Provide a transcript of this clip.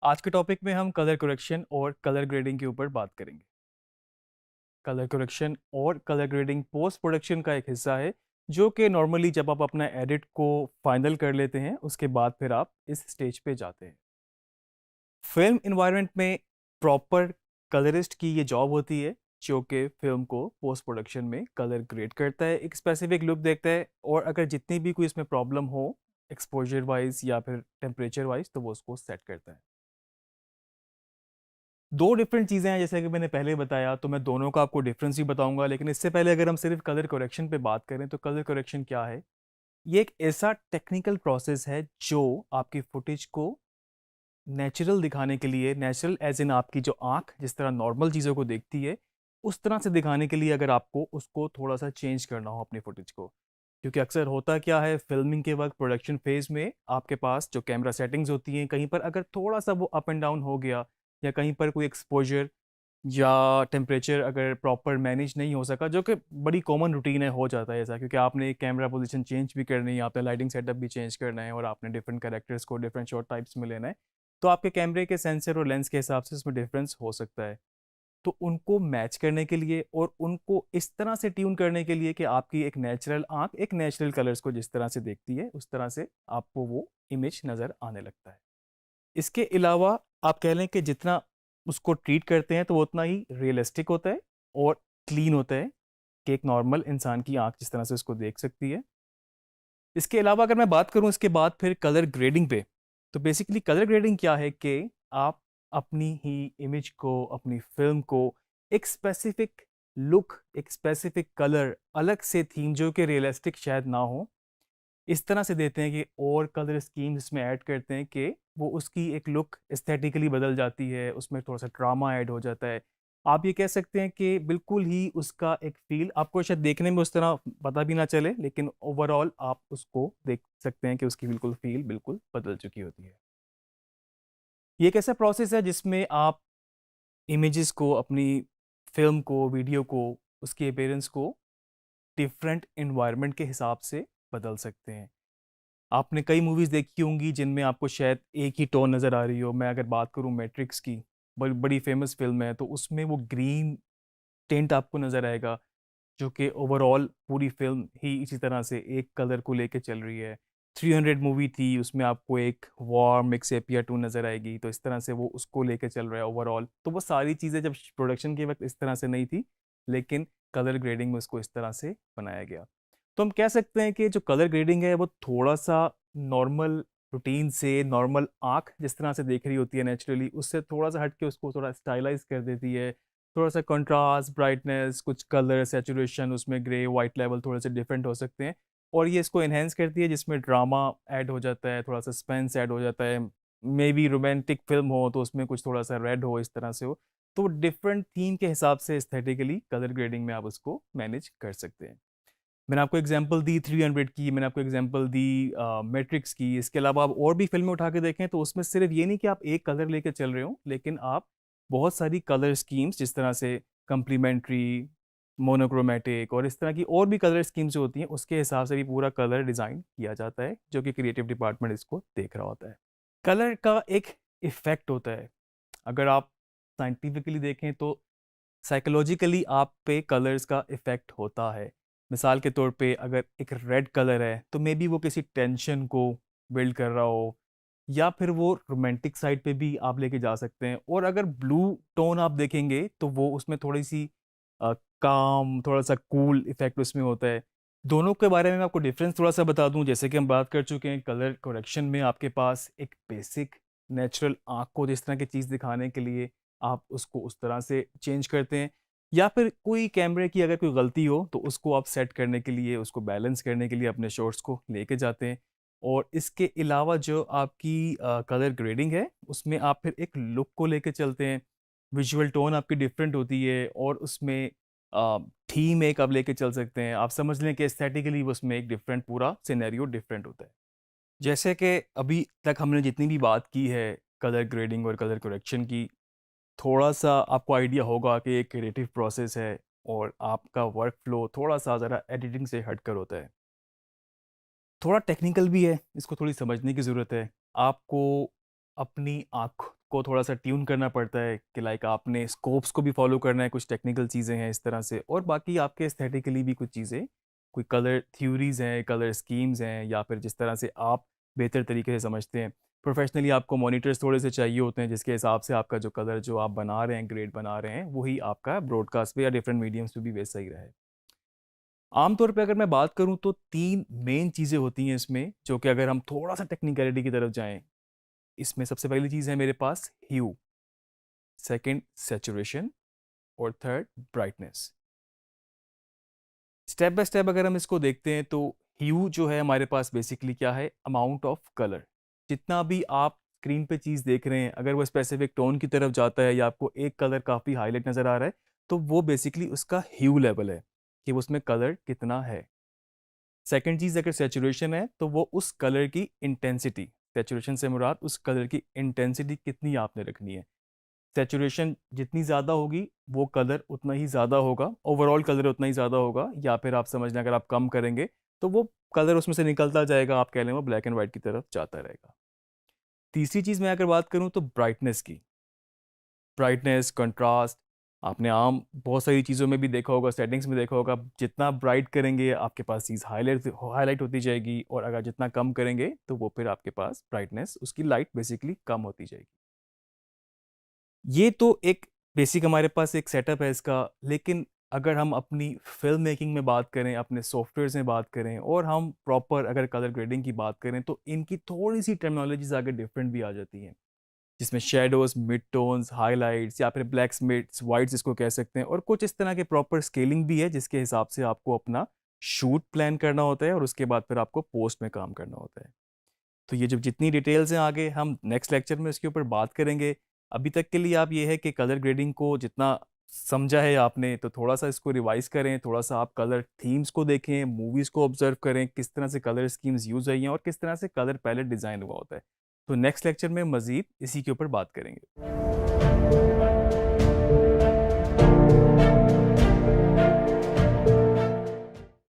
आज के टॉपिक में हम कलर करेक्शन और कलर ग्रेडिंग के ऊपर बात करेंगे। कलर करेक्शन और कलर ग्रेडिंग पोस्ट प्रोडक्शन का एक हिस्सा है, जो कि नॉर्मली जब आप अपना एडिट को फाइनल कर लेते हैं उसके बाद फिर आप इस स्टेज पे जाते हैं। फिल्म इन्वायरमेंट में प्रॉपर कलरिस्ट की ये जॉब होती है, जो कि फिल्म को पोस्ट प्रोडक्शन में कलर ग्रेड करता है, एक स्पेसिफिक लुक देखता है, और अगर जितनी भी कोई इसमें प्रॉब्लम हो एक्सपोजर वाइज या फिर टेम्परेचर वाइज तो वो उसको सेट करता है। दो डिफरेंट चीज़ें हैं, जैसे कि मैंने पहले बताया, तो मैं दोनों का आपको डिफरेंस ही बताऊंगा। लेकिन इससे पहले अगर हम सिर्फ कलर करेक्शन पे बात करें तो कलर करेक्शन क्या है? ये एक ऐसा टेक्निकल प्रोसेस है जो आपकी फुटेज को नेचुरल दिखाने के लिए, नेचुरल एज इन आपकी जो आंख जिस तरह नॉर्मल चीज़ों को देखती है उस तरह से दिखाने के लिए अगर आपको उसको थोड़ा सा चेंज करना हो अपनी फुटेज को। क्योंकि अक्सर होता क्या है, फिल्मिंग के वक्त प्रोडक्शन फेज में आपके पास जो कैमरा सेटिंग्स होती हैं, कहीं पर अगर थोड़ा सा वो अप एंड डाउन हो गया, या कहीं पर कोई एक्सपोजर या टेम्परेचर अगर प्रॉपर मैनेज नहीं हो सका, जो कि बड़ी कॉमन रूटीन है, हो जाता है ऐसा, क्योंकि आपने एक कैमरा पोजीशन चेंज भी करनी है, आपने लाइटिंग सेटअप भी चेंज करना है, और आपने डिफरेंट कैरेक्टर्स को डिफरेंट शॉट टाइप्स में लेना है, तो आपके कैमरे के सेंसर और लेंस के हिसाब से उसमें डिफरेंस हो सकता है। तो उनको मैच करने के लिए और उनको इस तरह से ट्यून करने के लिए कि आपकी एक नेचुरल आंख एक नेचुरल कलर्स को जिस तरह से देखती है उस तरह से आपको वो इमेज नज़र आने लगता है। इसके अलावा आप कह लें कि जितना उसको ट्रीट करते हैं तो वो उतना ही रियलिस्टिक होता है और क्लीन होता है, कि एक नॉर्मल इंसान की आंख जिस तरह से उसको देख सकती है। इसके अलावा अगर मैं बात करूं इसके बाद फिर कलर ग्रेडिंग पे, तो बेसिकली कलर ग्रेडिंग क्या है कि आप अपनी ही इमेज को, अपनी फिल्म को एक स्पेसिफिक लुक, एक स्पेसिफिक कलर, अलग से थीम जो कि रियलिस्टिक शायद ना हो, इस तरह से देते हैं कि और कलर स्कीम्स इसमें ऐड करते हैं कि वो उसकी एक लुक एस्थेटिकली बदल जाती है, उसमें थोड़ा सा ड्रामा ऐड हो जाता है। आप ये कह सकते हैं कि बिल्कुल ही उसका एक फील आपको शायद देखने में उस तरह पता भी ना चले, लेकिन ओवरऑल आप उसको देख सकते हैं कि उसकी बिल्कुल फील बिल्कुल बदल चुकी होती है। ये एक ऐसा प्रोसेस है जिसमें आप इमेजेस को, अपनी फिल्म को, वीडियो को, उसके अपीयरेंस को डिफरेंट इन्वायरमेंट के हिसाब से बदल सकते हैं। आपने कई मूवीज देखी होंगी जिनमें आपको शायद एक ही टोन नज़र आ रही हो। मैं अगर बात करूं मैट्रिक्स की, बड़ी बड़ी फेमस फिल्म है, तो उसमें वो ग्रीन टिंट आपको नज़र आएगा, जो कि ओवरऑल पूरी फिल्म ही इसी तरह से एक कलर को लेके चल रही है। 300 मूवी थी, उसमें आपको एक वार्म एक सेपिया टू नज़र आएगी, तो इस तरह से वो उसको लेके चल रहा है ओवरऑल। तो वो सारी चीज़ें जब प्रोडक्शन के वक्त इस तरह से नहीं थी, लेकिन कलर ग्रेडिंग में उसको इस तरह से बनाया गया। तो हम कह सकते हैं कि जो कलर ग्रेडिंग है वो थोड़ा सा नॉर्मल रूटीन से, नॉर्मल आंख जिस तरह से देख रही होती है नेचुरली, उससे थोड़ा सा हट के उसको थोड़ा स्टाइलाइज कर देती है। थोड़ा सा कंट्रास्ट, ब्राइटनेस, कुछ कलर सैचुरेशन, उसमें ग्रे वाइट लेवल थोड़े से डिफरेंट हो सकते हैं, और ये इसको एनहेंस करती है, जिसमें ड्रामा ऐड हो जाता है, थोड़ा सा सस्पेंस ऐड हो जाता है। मे बी रोमांटिक फिल्म हो तो उसमें कुछ थोड़ा सा रेड हो, इस तरह से हो। तो डिफरेंट थीम के हिसाब से एस्थेटिकली कलर ग्रेडिंग में आप उसको मैनेज कर सकते हैं। मैंने आपको एग्जांपल दी 300 की, मैंने आपको एग्जांपल दी मैट्रिक्स की। इसके अलावा आप और भी फिल्में उठा के देखें तो उसमें सिर्फ ये नहीं कि आप एक कलर लेके चल रहे हो, लेकिन आप बहुत सारी कलर स्कीम्स, जिस तरह से कंप्लीमेंट्री, मोनोक्रोमेटिक और इस तरह की और भी कलर स्कीम्स जो होती हैं, उसके हिसाब से भी पूरा कलर डिज़ाइन किया जाता है, जो कि क्रिएटिव डिपार्टमेंट इसको देख रहा होता है। कलर का एक इफेक्ट होता है। अगर आप साइंटिफिकली देखें तो साइकोलॉजिकली आप पे कलर्स का इफेक्ट होता है। मिसाल के तौर पे अगर एक रेड कलर है तो मे बी वो किसी टेंशन को बिल्ड कर रहा हो, या फिर वो रोमांटिक साइड पे भी आप लेके जा सकते हैं। और अगर ब्लू टोन आप देखेंगे तो वो उसमें थोड़ी सी काम, थोड़ा सा कूल इफेक्ट उसमें होता है। दोनों के बारे में मैं आपको डिफरेंस थोड़ा सा बता दूं। जैसे कि हम बात कर चुके हैं, कलर करेक्शन में आपके पास एक बेसिक नेचुरल आंख को जिस तरह की चीज़ दिखाने के लिए आप उसको उस तरह से चेंज करते हैं, या फिर कोई कैमरे की अगर कोई गलती हो तो उसको आप सेट करने के लिए, उसको बैलेंस करने के लिए अपने शॉट्स को लेके जाते हैं। और इसके अलावा जो आपकी कलर ग्रेडिंग है उसमें आप फिर एक लुक को लेके चलते हैं। विजुअल टोन आपकी डिफरेंट होती है, और उसमें थीम एक आप लेके चल सकते हैं। आप समझ लें कि एस्थेटिकली उसमें एक डिफरेंट पूरा सिनेरियो डिफरेंट होता है। जैसे कि अभी तक हमने जितनी भी बात की है कलर ग्रेडिंग और कलर करेक्शन की, थोड़ा सा आपको आइडिया होगा कि एक क्रिएटिव प्रोसेस है, और आपका वर्क फ्लो थोड़ा सा ज़रा एडिटिंग से हटकर होता है। थोड़ा टेक्निकल भी है, इसको थोड़ी समझने की ज़रूरत है। आपको अपनी आँख आपको थोड़ा सा ट्यून करना पड़ता है कि लाइक आपने स्कोप्स को भी फॉलो करना है, कुछ टेक्निकल चीज़ें हैं इस तरह से, और बाकी आपके एस्थेटिकली भी कुछ चीज़ें, कोई कलर थ्योरीज हैं, कलर स्कीम्स हैं, या फिर जिस तरह से आप बेहतर तरीके से समझते हैं। प्रोफेशनली आपको मॉनिटर्स थोड़े से चाहिए होते हैं जिसके हिसाब से आपका जो कलर जो आप बना रहे हैं, ग्रेड बना रहे हैं, वही आपका ब्रॉडकास्ट पे या डिफरेंट मीडियम्स पे भी वैसा ही रहे। आमतौर पे अगर मैं बात करूं तो तीन मेन चीज़ें होती हैं इसमें, जो कि अगर हम थोड़ा सा टेक्निकलिटी की तरफ जाएं, इसमें सबसे पहली चीज़ है मेरे पास ह्यू, सेकंड सैचुरेशन, और third brightness. Step by step अगर हम इसको देखते हैं तो ह्यू जो है हमारे पास बेसिकली क्या है, अमाउंट ऑफ कलर। जितना भी आप स्क्रीन पे चीज़ देख रहे हैं, अगर वो स्पेसिफिक टोन की तरफ जाता है या आपको एक कलर काफ़ी हाईलाइट नज़र आ रहा है, तो वो बेसिकली उसका ह्यू लेवल है कि उसमें कलर कितना है। सेकंड चीज़ अगर सैचुरेशन है तो वो उस कलर की इंटेंसिटी, सैचुरेशन से मुराद उस कलर की इंटेंसिटी कितनी आपने रखनी है। सैचुरेशन जितनी ज़्यादा होगी वो कलर उतना ही ज़्यादा होगा, ओवरऑल कलर उतना ही ज़्यादा होगा, या फिर आप समझ लें अगर आप कम करेंगे तो वो कलर उसमें से निकलता जाएगा, आप कह लें वो ब्लैक एंड वाइट की तरफ जाता रहेगा। तीसरी चीज़ मैं अगर बात करूँ तो ब्राइटनेस की, ब्राइटनेस, कंट्रास्ट, आपने आम बहुत सारी चीज़ों में भी देखा होगा, सेटिंग्स में देखा होगा, जितना ब्राइट करेंगे आपके पास चीज़ हाईलाइट हाईलाइट होती जाएगी, और अगर जितना कम करेंगे तो वो फिर आपके पास ब्राइटनेस, उसकी लाइट बेसिकली कम होती जाएगी। ये तो एक बेसिक हमारे पास एक सेटअप है इसका, लेकिन अगर हम अपनी फिल्म मेकिंग में बात करें, अपने सॉफ्टवेयर्स में बात करें, और हम प्रॉपर अगर कलर ग्रेडिंग की बात करें, तो इनकी थोड़ी सी टर्मिनोलॉजीज आगे डिफरेंट भी आ जाती हैं, जिसमें शेडोज, मिड टोन्स, हाइलाइट्स, या फिर ब्लैक्स, मिड्स, वाइट्स इसको कह सकते हैं, और कुछ इस तरह के प्रॉपर स्केलिंग भी है जिसके हिसाब से आपको अपना शूट प्लान करना होता है और उसके बाद फिर आपको पोस्ट में काम करना होता है। तो ये जो जितनी डिटेल्स हैं आगे हम नेक्स्ट लेक्चर में इसके ऊपर बात करेंगे। अभी तक के लिए आप ये है कि कलर ग्रेडिंग को जितना समझा है आपने, तो थोड़ा सा इसको रिवाइज करें, थोड़ा सा आप कलर थीम्स को देखें, मूवीज़ को ऑब्जर्व करें, किस तरह से कलर स्कीम्स यूज़ हुई हैं और किस तरह से कलर पैलेट डिज़ाइन हुआ होता है। तो नेक्स्ट लेक्चर में मज़ीद इसी के ऊपर बात करेंगे।